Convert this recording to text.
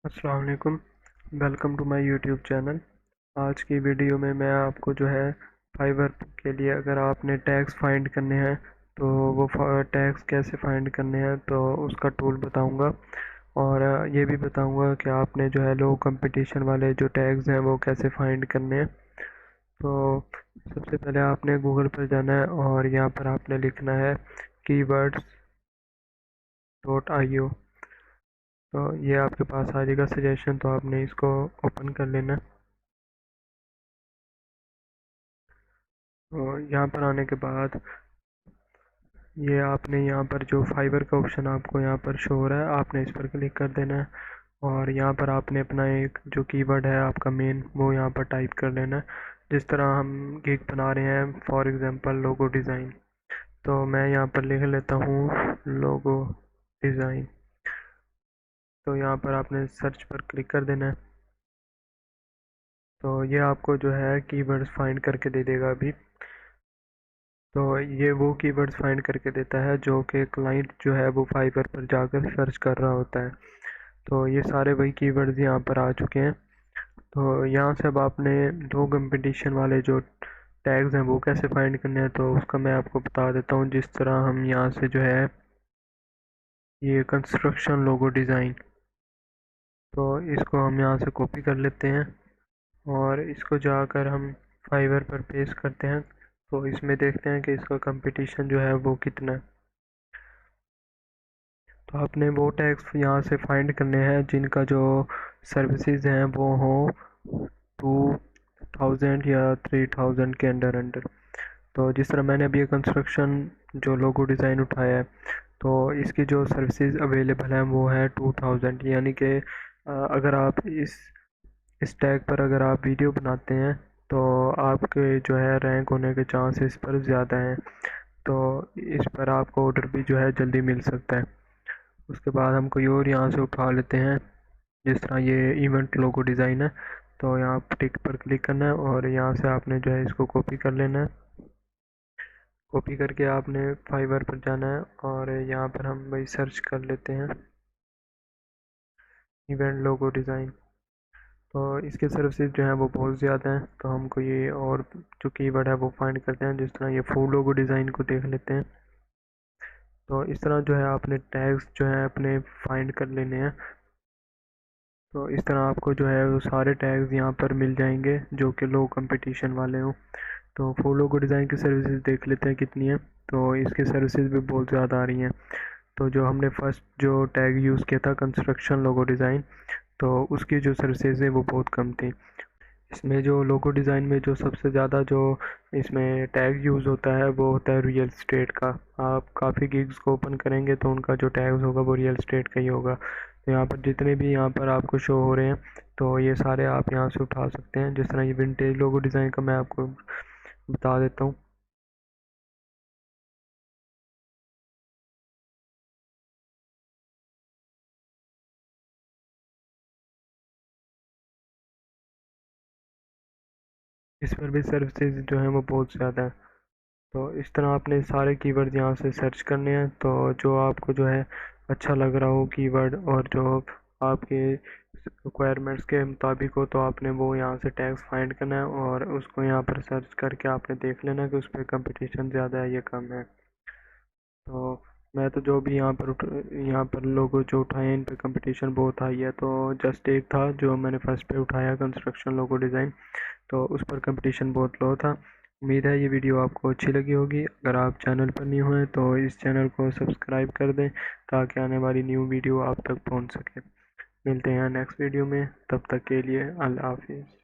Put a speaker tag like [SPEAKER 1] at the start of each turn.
[SPEAKER 1] अस्सलाम वालेकुम। Welcome to my YouTube channel. आज की वीडियो में मैं आपको जो है फाइवर के लिए अगर आपने टैग्स फाइंड करने हैं तो वो टैग्स कैसे फाइंड करने हैं तो उसका टूल बताऊंगा। और ये भी बताऊंगा कि आपने जो है लो कंपटीशन वाले जो टैग्स हैं वो कैसे फाइंड करने हैं। तो सबसे पहले आपने गूगल पर जाना है और यहाँ पर आपने लिखना है keywords.io। तो ये आपके पास आ जाएगा सजेशन, तो आपने इसको ओपन कर लेना। और यहाँ पर आने के बाद ये आपने यहाँ पर जो फाइबर का ऑप्शन आपको यहाँ पर शो हो रहा है, आपने इस पर क्लिक कर देना है। और यहाँ पर आपने अपना एक जो कीवर्ड है आपका मेन वो यहाँ पर टाइप कर लेना है। जिस तरह हम गिग बना रहे हैं, फॉर एग्जांपल लोगो डिज़ाइन, तो मैं यहाँ पर लिख लेता हूँ लोगो डिज़ाइन। तो यहाँ पर आपने सर्च पर क्लिक कर देना है। तो ये आपको जो है कीवर्ड्स फाइंड करके दे देगा अभी। तो ये वो कीवर्ड्स फाइंड करके देता है जो कि क्लाइंट जो है वो फाइवर पर जाकर सर्च कर रहा होता है। तो ये सारे वही कीवर्ड्स यहाँ पर आ चुके हैं। तो यहाँ से अब आपने दो कंपटीशन वाले जो टैग्स हैं वो कैसे फाइंड करने हैं तो उसका मैं आपको बता देता हूँ। जिस तरह हम यहाँ से जो है ये कंस्ट्रक्शन लोगो डिज़ाइन, तो इसको हम यहाँ से कॉपी कर लेते हैं और इसको जाकर हम फाइवर पर पेस्ट करते हैं। तो इसमें देखते हैं कि इसका कंपटीशन जो है वो कितना है। तो आपने वो टैग्स यहाँ से फाइंड करने हैं जिनका जो सर्विसेज हैं वो हो 2000 या 3000 के अंडर अंडर। तो जिस तरह मैंने अभी ये कंस्ट्रक्शन जो लोगो डिज़ाइन उठाया है, तो इसकी जो सर्विसेज अवेलेबल हैं वो है 2000, यानी कि अगर आप इस टैग पर अगर आप वीडियो बनाते हैं तो आपके जो है रैंक होने के चांस इस पर ज़्यादा हैं। तो इस पर आपको ऑर्डर भी जो है जल्दी मिल सकता है। उसके बाद हम कोई और यहाँ से उठा लेते हैं। जिस तरह ये इवेंट लोगो डिज़ाइन है, तो यहाँ टिक पर क्लिक करना है और यहाँ से आपने जो है इसको कॉपी कर लेना है। कॉपी करके आपने फाइवर पर जाना है और यहाँ पर हम वही सर्च कर लेते हैं इवेंट लोगो डिज़ाइन। तो इसके सर्विसेज जो हैं वो बहुत ज़्यादा हैं, तो हमको ये और जो कीवर्ड है वो फाइंड करते हैं। जिस तरह ये फूल लोगो डिज़ाइन को देख लेते हैं। तो इस तरह जो है आपने टैग्स जो है अपने फाइंड कर लेने हैं। तो इस तरह आपको जो है वो सारे टैग्स यहाँ पर मिल जाएंगे जो कि लो कंपटीशन वाले हों। तो फुल लोगो डिज़ाइन की सर्विसेज देख लेते हैं कितनी है। तो इसकी सर्विसेज भी बहुत ज़्यादा आ रही हैं। तो जो हमने फर्स्ट जो टैग यूज़ किया था कंस्ट्रक्शन लोगो डिज़ाइन, तो उसकी जो सर्विसेज है वो बहुत कम थी। इसमें जो लोगो डिज़ाइन में जो सबसे ज़्यादा जो इसमें टैग यूज़ होता है वो होता है रियल स्टेट का। आप काफ़ी गिग्स को ओपन करेंगे तो उनका जो टैग्स होगा वो रियल स्टेट का ही होगा। तो यहाँ पर जितने भी यहाँ पर आपको शो हो रहे हैं तो ये सारे आप यहाँ से उठा सकते हैं। जिस तरह ये विंटेज लोगो डिज़ाइन का मैं आपको बता देता हूँ। इस पर भी सर्विसेज जो हैं वो बहुत ज़्यादा है। तो इस तरह आपने सारे कीवर्ड यहाँ से सर्च करने हैं। तो जो आपको जो है अच्छा लग रहा हो कीवर्ड और जो आपके रिक्वायरमेंट्स के मुताबिक हो, तो आपने वो यहाँ से टैग्स फाइंड करना है और उसको यहाँ पर सर्च करके आपने देख लेना कि उस पर कंपटीशन ज़्यादा है या कम है। तो मैं तो जो भी यहाँ पर लोगो जो उठाए हैं इन पे कंपटीशन बहुत हाई है। तो जस्ट एक था जो मैंने फर्स्ट पे उठाया कंस्ट्रक्शन लोगो डिज़ाइन, तो उस पर कंपटीशन बहुत लो था। उम्मीद है ये वीडियो आपको अच्छी लगी होगी। अगर आप चैनल पर न्यू हैं तो इस चैनल को सब्सक्राइब कर दें ताकि आने वाली न्यू वीडियो आप तक पहुंच सके। मिलते हैं नेक्स्ट वीडियो में, तब तक के लिए अल्लाह हाफिज़।